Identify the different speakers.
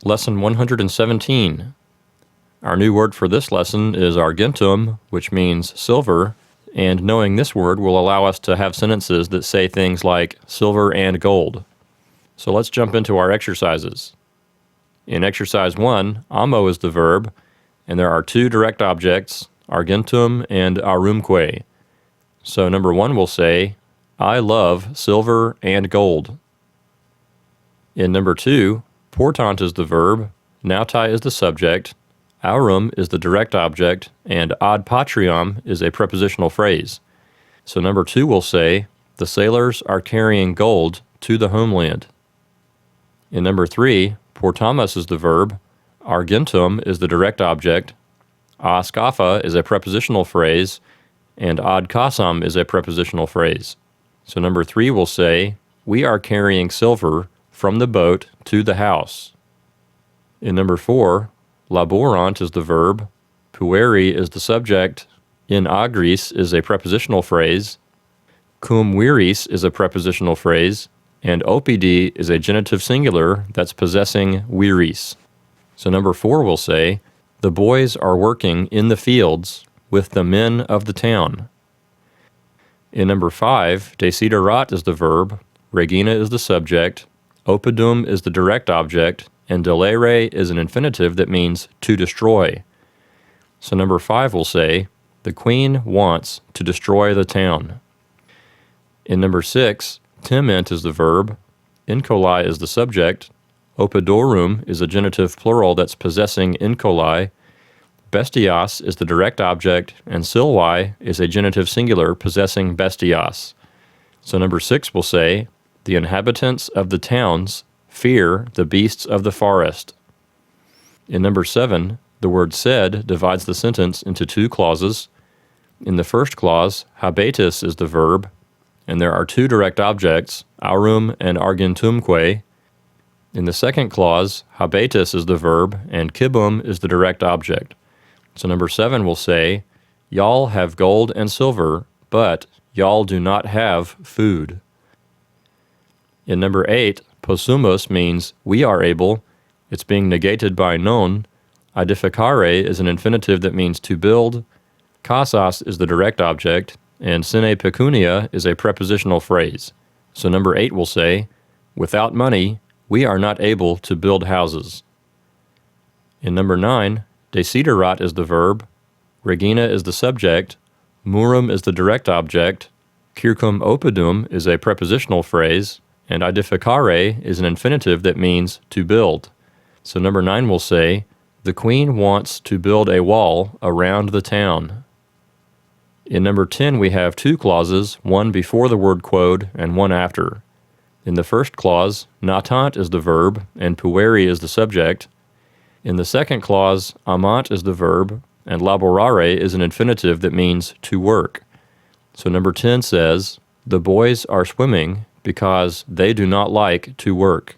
Speaker 1: Lesson 117. Our new word for this lesson is argentum, which means silver, and knowing this word will allow us to have sentences that say things like silver and gold. So let's jump into our exercises. In exercise 1, amo is the verb, and there are two direct objects, argentum and arumque. So number 1 will say, I love silver and gold. In number 2, portant is the verb, nautai is the subject, aurum is the direct object, and ad patriam is a prepositional phrase. So number 2 will say, the sailors are carrying gold to the homeland. In number 3, portamus is the verb, argentum is the direct object, ascafa is a prepositional phrase, and ad casam is a prepositional phrase. So number 3 will say, we are carrying silver from the boat to the house. In number 4, laborant is the verb, pueri is the subject, in agris is a prepositional phrase, cum viris is a prepositional phrase, and opidi is a genitive singular that's possessing viris. So number 4 will say, the boys are working in the fields with the men of the town. In number 5, desiderat is the verb, regina is the subject, opidum is the direct object, and delere is an infinitive that means to destroy. So number 5 will say, the queen wants to destroy the town. In number 6, timent is the verb, incoli is the subject, opidorum is a genitive plural that's possessing incoli, bestias is the direct object, and silvi is a genitive singular possessing bestias. So number 6 will say, the inhabitants of the towns fear the beasts of the forest. In number 7, the word sed divides the sentence into two clauses. In the first clause, habetus is the verb, and there are two direct objects, aurum and argentumque. In the second clause, habetus is the verb, and kibum is the direct object. So number 7 will say, y'all have gold and silver, but y'all do not have food. In number 8, possumus means we are able. It's being negated by non. Edificare is an infinitive that means to build. Casas is the direct object, and sine pecunia is a prepositional phrase. So number 8 will say, without money, we are not able to build houses. In number 9, desiderat is the verb, regina is the subject, murum is the direct object, circum opidum is a prepositional phrase, and edificare is an infinitive that means to build. So number 9 will say, the queen wants to build a wall around the town. In number 10 we have two clauses, one before the word quod and one after. In the first clause, natant is the verb and pueri is the subject. In the second clause, amant is the verb and laborare is an infinitive that means to work. So number 10 says, the boys are swimming because they do not like to work.